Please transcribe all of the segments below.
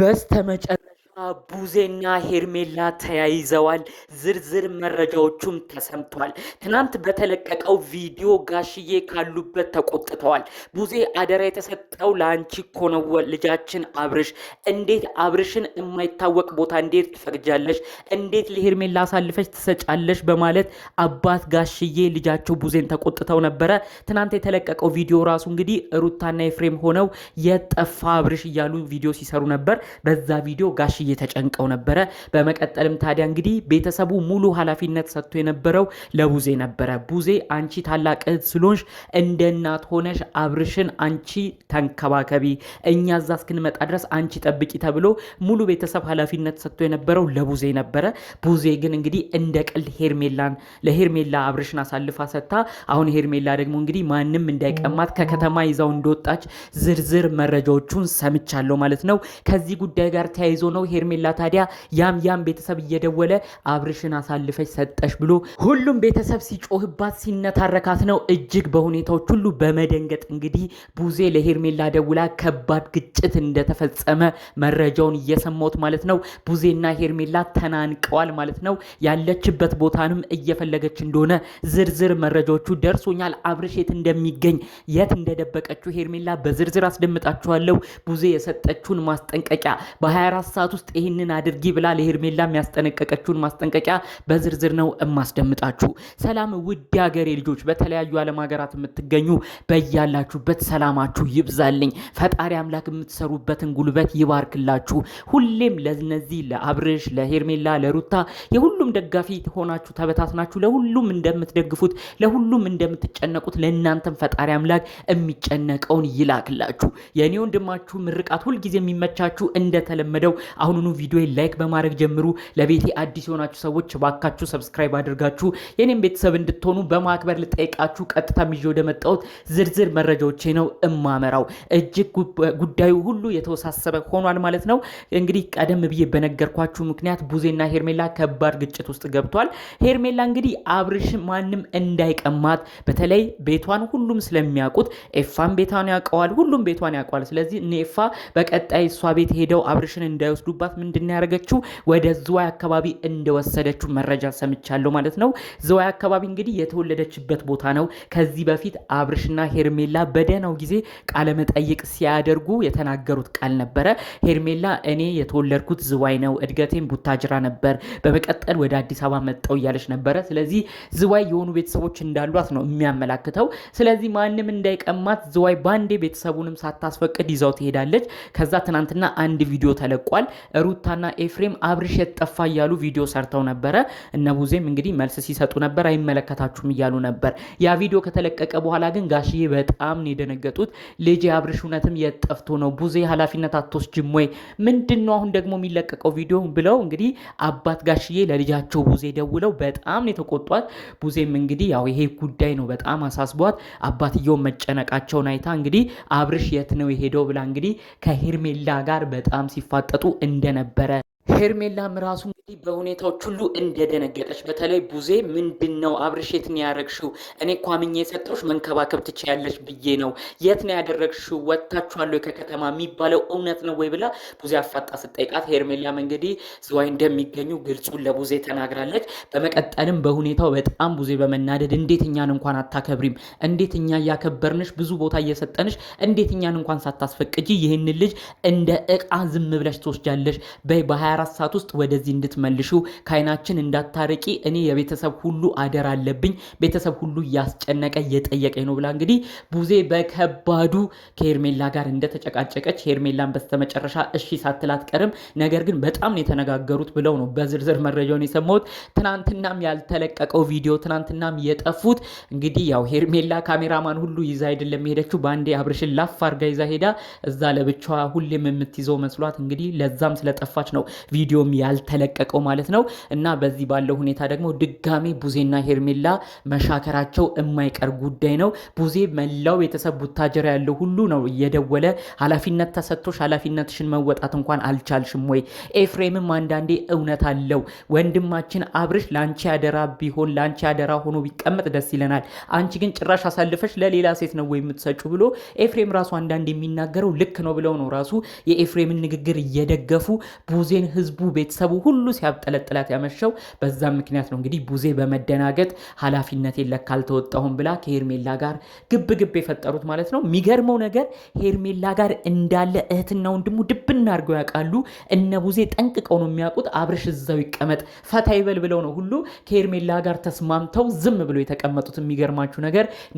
በስተመጨረሻ ቡዜና ሄርሜላ ተያይዘዋል። ዝርዝር መረጃዎቹም ተሰምቷል። ትናንት በተለቀቀው ቪዲዮ ጋሽዬ ካሉበት ተቆጥተዋል። ቡዜ አደራ የተሰጠው ለአንቺ እኮ ነው ልጃችን አብርሽ፣ እንዴት አብርሽን የማይታወቅ ቦታ እንዴት ትፈቅጃለሽ? እንዴት ለሄርሜላ አሳልፈሽ ትሰጫለሽ? በማለት አባት ጋሽዬ ልጃቸው ቡዜን ተቆጥተው ነበረ። ትናንት የተለቀቀው ቪዲዮ ራሱ እንግዲህ ሩታና ኤፍሬም ሆነው የጠፋ አብርሽ እያሉ ቪዲዮ ሲሰሩ ነበር። በዛ ቪዲዮ ጋሽዬ ተጨንቀው ነበረ። በመቀጠልም ታዲያ እንግዲህ ቤተሰቡ ሙሉ ኃላፊነት ሰጥቶ የነበረው ለቡዜ ነበረ። ቡዜ አንቺ ታላቅ እህት ስለሆንሽ እንደ እናት ሆነሽ አብርሽን አንቺ ተንከባከቢ፣ እኛ እዛ እስክንመጣ ድረስ አንቺ ጠብቂ ተብሎ ሙሉ ቤተሰብ ኃላፊነት ሰጥቶ የነበረው ለቡዜ ነበረ። ቡዜ ግን እንግዲህ እንደ ቀልድ ለሄርሜላ አብርሽን አሳልፋ ሰጥታ፣ አሁን ሄርሜላ ደግሞ እንግዲህ ማንም እንዳይቀማት ከከተማ ይዛው እንደወጣች ዝርዝር መረጃዎቹን ሰምቻለሁ ማለት ነው። ከዚህ ጉዳይ ጋር ተያይዞ ነው ሄርሜላ ታዲያ ያም ቤተሰብ እየደወለ አብርሽን አሳልፈሽ ሰጠሽ ብሎ ሁሉም ቤተሰብ ሲጮህባት ሲነታረካት ነው። እጅግ በሁኔታዎች ሁሉ በመደንገጥ እንግዲህ ቡዜ ለሄርሜላ ደውላ ከባድ ግጭት እንደተፈጸመ መረጃውን እየሰማሁት ማለት ነው። ቡዜና ሄርሜላ ተናንቀዋል ማለት ነው። ያለችበት ቦታንም እየፈለገች እንደሆነ ዝርዝር መረጃዎቹ ደርሶኛል። አብርሽ የት እንደሚገኝ የት እንደደበቀችው ሄርሜላ በዝርዝር አስደምጣችኋለሁ። ቡዜ የሰጠችውን ማስጠንቀቂያ በ24 ሰዓት ውስጥ ይህንን አድርጊ ብላ ለሄርሜላ የሚያስጠነቀቀችውን ማስጠንቀቂያ በዝርዝር ነው እማስደምጣችሁ። ሰላም ውድ ሀገሬ ልጆች፣ በተለያዩ ዓለም ሀገራት የምትገኙ በያላችሁበት ሰላማችሁ ይብዛልኝ። ፈጣሪ አምላክ የምትሰሩበትን ጉልበት ይባርክላችሁ። ሁሌም ለነዚህ ለአብርሽ፣ ለሄርሜላ፣ ለሩታ የሁሉም ደጋፊ ሆናችሁ ተበታትናችሁ ለሁሉም እንደምትደግፉት ለሁሉም እንደምትጨነቁት ለእናንተም ፈጣሪ አምላክ የሚጨነቀውን ይላክላችሁ። የኔ ወንድማችሁ ምርቃት ሁልጊዜ የሚመቻችሁ እንደተለመደው አሁኑኑ ቪዲዮ ላይክ በማድረግ ጀምሩ። ለቤቴ አዲስ የሆናችሁ ሰዎች ባካችሁ ሰብስክራይብ አድርጋችሁ የኔም ቤተሰብ እንድትሆኑ በማክበር ልጠይቃችሁ ቀጥታ ይዤ ወደ መጣሁት ዝርዝር መረጃዎቼ ነው እማመራው። እጅግ ጉዳዩ ሁሉ የተወሳሰበ ሆኗል ማለት ነው። እንግዲህ ቀደም ብዬ በነገርኳችሁ ምክንያት ቡዜና ሄርሜላ ከባድ ግጭት ውስጥ ገብቷል። ሄርሜላ እንግዲህ አብርሽ ማንም እንዳይቀማት በተለይ ቤቷን ሁሉም ስለሚያውቁት ኤፋን ቤቷን ያውቀዋል፣ ሁሉም ቤቷን ያውቀዋል። ስለዚህ ኤፋ በቀጣይ እሷ ቤት ሄደው አብርሽን እንዳይወስዱባት ምንድነው ያደረገችው? ወደ ዝዋይ አካባቢ እንደወሰደችው መረጃ ሰምቻለሁ ማለት ነው። ዝዋይ አካባቢ እንግዲህ የተወለደችበት ቦታ ነው። ከዚህ በፊት አብርሽና ሄርሜላ በደህናው ጊዜ ቃለ መጠይቅ ሲያደርጉ የተናገሩት ቃል ነበረ። ሄርሜላ እኔ የተወለድኩት ዝዋይ ነው፣ እድገቴም ቡታጅራ ነበር፣ በመቀጠል ወደ አዲስ አበባ መጣው እያለች ነበረ። ስለዚህ ዝዋይ የሆኑ ቤተሰቦች እንዳሏት ነው የሚያመላክተው። ስለዚህ ማንም እንዳይቀማት ዝዋይ ባንዴ ቤተሰቡንም ሳታስፈቅድ ይዛው ትሄዳለች። ከዛ ትናንትና አንድ ቪዲዮ ተለቋል። ሩታና ኤፍሬም አብርሽ የጠፋ እያሉ ቪዲዮ ሰርተው ነበረ። እነ ቡዜም እንግዲህ መልስ ሲሰጡ ነበር፣ አይመለከታችሁም እያሉ ነበር። ያ ቪዲዮ ከተለቀቀ በኋላ ግን ጋሽዬ በጣም ነው የደነገጡት። ልጅ አብርሽ እውነትም የጠፍቶ ነው፣ ቡዜ ኃላፊነት አትወስጂም ወይ? ምንድነው አሁን ደግሞ የሚለቀቀው ቪዲዮ ብለው እንግዲህ አባት ጋሽዬ ለልጃቸው ቡዜ ደውለው በጣም ነው የተቆጧት። ቡዜም እንግዲህ ያው ይሄ ጉዳይ ነው በጣም አሳስቧት አባትየው መጨነቃቸውን አይታ እንግዲህ አብርሽ የት ነው የሄደው ብላ እንግዲህ ከሄርሜላ ጋር በጣም ሲፋጠጡ እንደነበረ ሄርሜላም ራሱ እንግዲህ በሁኔታዎች ሁሉ እንደደነገጠች በተለይ ቡዜ ምንድነው አብርሽ የት ነው ያደረግሽው? እኔ እኮ አምኜ የሰጠሁሽ መንከባከብ ትችያለሽ ብዬ ነው። የት ነው ያደረግሽው? ወጥታችኋል ከከተማ የሚባለው እውነት ነው ወይ ብላ ቡዜ አፋጣ ስጠይቃት ሄርሜላም እንግዲህ ዝዋይ እንደሚገኙ ግልጹን ለቡዜ ተናግራለች። በመቀጠልም በሁኔታው በጣም ቡዜ በመናደድ እንዴት እኛን እንኳን አታከብሪም? እንዴት እኛ እያከበርንሽ ብዙ ቦታ እየሰጠንሽ እንዴት እኛን እንኳን ሳታስፈቅጂ ይህን ልጅ እንደ እቃ ዝም ብለሽ ትወስጃለሽ? በ24 ሰዓት ውስጥ ወደዚህ እንድትመልሹ ከአይናችን እንዳታረቂ እኔ የቤተሰብ ሁሉ አደር አለብኝ፣ ቤተሰብ ሁሉ እያስጨነቀ እየጠየቀኝ ነው ብላ እንግዲህ ቡዜ በከባዱ ከሄርሜላ ጋር እንደተጨቃጨቀች ሄርሜላን በስተመጨረሻ እሺ ሳትላት ቀርም። ነገር ግን በጣም ነው የተነጋገሩት ብለው ነው በዝርዝር መረጃውን የሰማሁት። ትናንትናም ያልተለቀቀው ቪዲዮ ትናንትናም የጠፉት እንግዲህ ያው ሄርሜላ ካሜራማን ሁሉ ይዛ አይደለም ሄደችው፣ ባንዴ አብርሽን ላፍ አርጋ ይዛ ሄዳ እዛ ለብቻዋ ሁሌም የምትይዘው መስሏት እንግዲህ ለዛም ስለጠፋች ነው ቪዲዮም ያልተለቀቀው ማለት ነው። እና በዚህ ባለው ሁኔታ ደግሞ ድጋሜ ቡዜና ሄርሜላ መሻከራቸው የማይቀር ጉዳይ ነው። ቡዜ መላው ቤተሰብ ቡታጀራ ያለው ሁሉ ነው እየደወለ ኃላፊነት ተሰጥቶሽ ኃላፊነትሽን መወጣት እንኳን አልቻልሽም ወይ? ኤፍሬምም አንዳንዴ እውነት አለው። ወንድማችን አብርሽ ላንቺ ያደራ ቢሆን ላንቺ ያደራ ሆኖ ቢቀመጥ ደስ ይለናል። አንቺ ግን ጭራሽ አሳልፈሽ ለሌላ ሴት ነው ወይ የምትሰጩ ብሎ ኤፍሬም ራሱ አንዳንድ የሚናገረው ልክ ነው ብለው ነው ራሱ የኤፍሬምን ንግግር እየደገፉ ቡዜን ህዝቡ ቤተሰቡ ሁሉ ሲያብጠለጥላት ያመሸው። በዛም ምክንያት ነው እንግዲህ ቡዜ በመደናገጥ ኃላፊነቴን ለካ አልተወጣሁም ብላ ከሄርሜላ ጋር ግብ ግብ የፈጠሩት ማለት ነው። የሚገርመው ነገር ሄርሜላ ጋር እንዳለ እህትና ወንድሙ ድብና አድርገው ያውቃሉ። እነ ቡዜ ጠንቅቀው ነው የሚያውቁት። አብርሽ እዛው ይቀመጥ ፈታ ይበል ብለው ነው ሁሉ ከሄርሜላ ጋር ተስማምተው ዝም ብለው የተቀመጡት። የሚገርማችሁ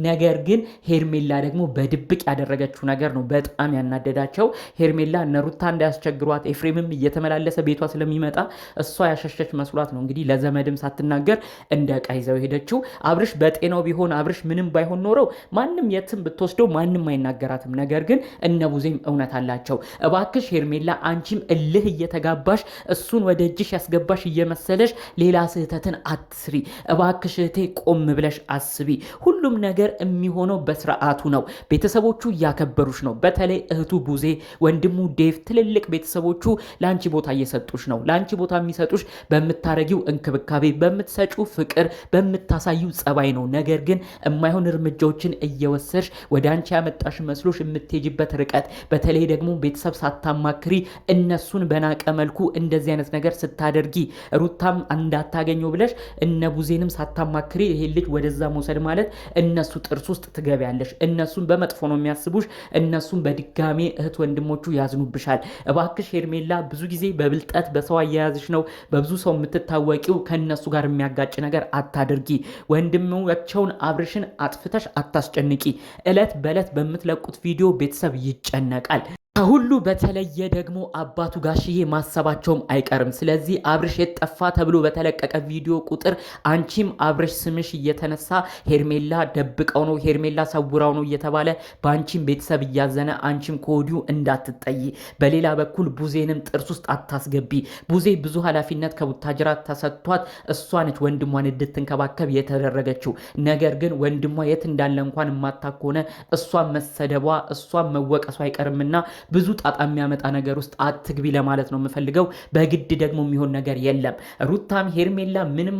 ነገር ግን ሄርሜላ ደግሞ በድብቅ ያደረገችው ነገር ነው በጣም ያናደዳቸው። ሄርሜላ እነ ሩታ እንዳያስቸግሯት ኤፍሬምም እየተመላለሰ ቤቷ ስለሚመጣ እሷ ያሸሸች መስሏት ነው እንግዲህ ለዘመድም ሳትናገር እንደ ዕቃ ይዘው ሄደችው። አብርሽ በጤናው ቢሆን አብርሽ ምንም ባይሆን ኖረው ማንም የትም ብትወስደው ማንም አይናገራትም። ነገር ግን እነ ቡዜም እውነት አላቸው። እባክሽ ሄርሜላ አንቺም እልህ እየተጋባሽ እሱን ወደ እጅሽ ያስገባሽ እየመሰለሽ ሌላ ስህተትን አትስሪ። እባክሽ እህቴ ቆም ብለሽ አስቢ። ሁሉም ነገር የሚሆነው በስርዓቱ ነው። ቤተሰቦቹ እያከበሩሽ ነው። በተለይ እህቱ ቡዜ፣ ወንድሙ ዴቭ፣ ትልልቅ ቤተሰቦቹ ላንቺ ቦታ እየሰጡሽ ነው። ላንቺ ቦታ የሚሰጡሽ በምታረጊው እንክብካቤ፣ በምትሰጩ ፍቅር፣ በምታሳዩ ጸባይ ነው። ነገር ግን የማይሆን እርምጃዎችን እየወሰድሽ ወደ አንቺ ያመጣሽ መስሎሽ የምትሄጂበት ርቀት፣ በተለይ ደግሞ ቤተሰብ ሳታማክሪ እነሱን በናቀ መልኩ እንደዚህ አይነት ነገር ስታደርጊ ሩታም እንዳታገኘው ብለሽ እነ ቡዜንም ሳታማክሪ ይሄ ልጅ ወደዛ መውሰድ ማለት እነሱ ጥርስ ውስጥ ትገቢያለሽ። እነሱን በመጥፎ ነው የሚያስቡሽ። እነሱን በድጋሜ እህት ወንድሞቹ ያዝኑብሻል። እባክሽ ሄርሜላ ብዙ ጊዜ በብልጠት በሰው አያያዝሽ ነው በብዙ ሰው የምትታወቂው። ከነሱ ጋር የሚያጋጭ ነገር አታድርጊ። ወንድሞቻቸውን አብርሽን አጥፍተሽ አታስጨንቂ። እለት በእለት በምትለቁት ቪዲዮ ቤተሰብ ይጨነቃል። ከሁሉ በተለየ ደግሞ አባቱ ጋሽዬ ማሰባቸውም አይቀርም። ስለዚህ አብርሽ የጠፋ ተብሎ በተለቀቀ ቪዲዮ ቁጥር አንቺም አብርሽ ስምሽ እየተነሳ ሄርሜላ ደብቀው ነው ሄርሜላ ሰውራው ነው እየተባለ በአንቺም ቤተሰብ እያዘነ አንቺም ከወዲሁ እንዳትጠይ። በሌላ በኩል ቡዜንም ጥርስ ውስጥ አታስገቢ። ቡዜ ብዙ ኃላፊነት ከቡታጅራ ተሰጥቷት እሷ ነች ወንድሟን እንድትንከባከብ የተደረገችው። ነገር ግን ወንድሟ የት እንዳለ እንኳን የማታውቅ ከሆነ እሷን መሰደቧ እሷን መወቀሷ አይቀርምና ብዙ ጣጣ የሚያመጣ ነገር ውስጥ አትግቢ ለማለት ነው የምፈልገው። በግድ ደግሞ የሚሆን ነገር የለም። ሩታም ሄርሜላ ምንም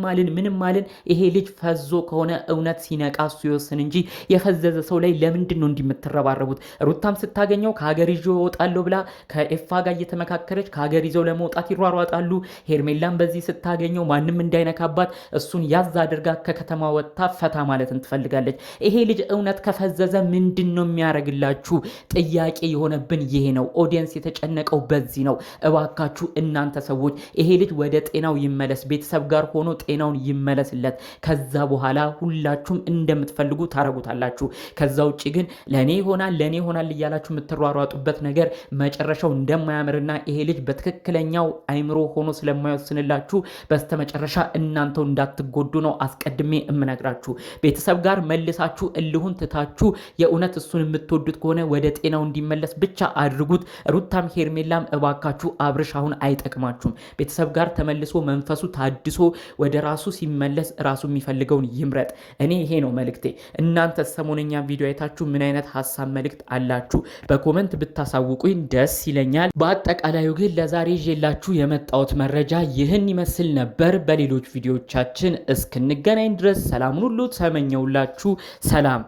አልን ይሄ ልጅ ፈዞ ከሆነ እውነት ሲነቃ እሱ ይወስን እንጂ የፈዘዘ ሰው ላይ ለምንድን ነው እንዲምትረባረቡት? ሩታም ስታገኘው ከሀገር ይዞ እወጣለሁ ብላ ከኤፋ ጋር እየተመካከረች ከሀገር ይዘው ለመውጣት ይሯሯጣሉ። ሄርሜላም በዚህ ስታገኘው ማንም እንዳይነካባት እሱን ያዝ አድርጋ ከከተማ ወጥታ ፈታ ማለትን ትፈልጋለች። ይሄ ልጅ እውነት ከፈዘዘ ምንድን ነው የሚያደርግላችሁ? ጥያቄ የሆነብን ይሄ ነው። ኦዲየንስ የተጨነቀው በዚህ ነው። እባካችሁ እናንተ ሰዎች ይሄ ልጅ ወደ ጤናው ይመለስ፣ ቤተሰብ ጋር ሆኖ ጤናውን ይመለስለት። ከዛ በኋላ ሁላችሁም እንደምትፈልጉ ታረጉታላችሁ። ከዛ ውጪ ግን ለኔ ይሆናል እያላችሁ የምትሯሯጡበት ነገር መጨረሻው እንደማያምርና ይሄ ልጅ በትክክለኛው አይምሮ ሆኖ ስለማይወስንላችሁ በስተመጨረሻ እናንተው እንዳትጎዱ ነው አስቀድሜ እምነግራችሁ። ቤተሰብ ጋር መልሳችሁ እልሁን ትታችሁ የእውነት እሱን የምትወዱት ከሆነ ወደ ጤናው እንዲመለስ ብቻ አድርጉት። ሩታም ሄርሜላም እባካችሁ አብርሽ አሁን አይጠቅማችሁም። ቤተሰብ ጋር ተመልሶ መንፈሱ ታድሶ ወደ ራሱ ሲመለስ ራሱ የሚፈልገውን ይምረጥ። እኔ ይሄ ነው መልእክቴ። እናንተ ሰሞነኛ ቪዲዮ አይታችሁ ምን አይነት ሀሳብ መልእክት አላችሁ? በኮመንት ብታሳውቁኝ ደስ ይለኛል። በአጠቃላዩ ግን ለዛሬ ይዤላችሁ የመጣሁት መረጃ ይህን ይመስል ነበር። በሌሎች ቪዲዮቻችን እስክንገናኝ ድረስ ሰላሙን ሁሉ ተመኘውላችሁ። ሰላም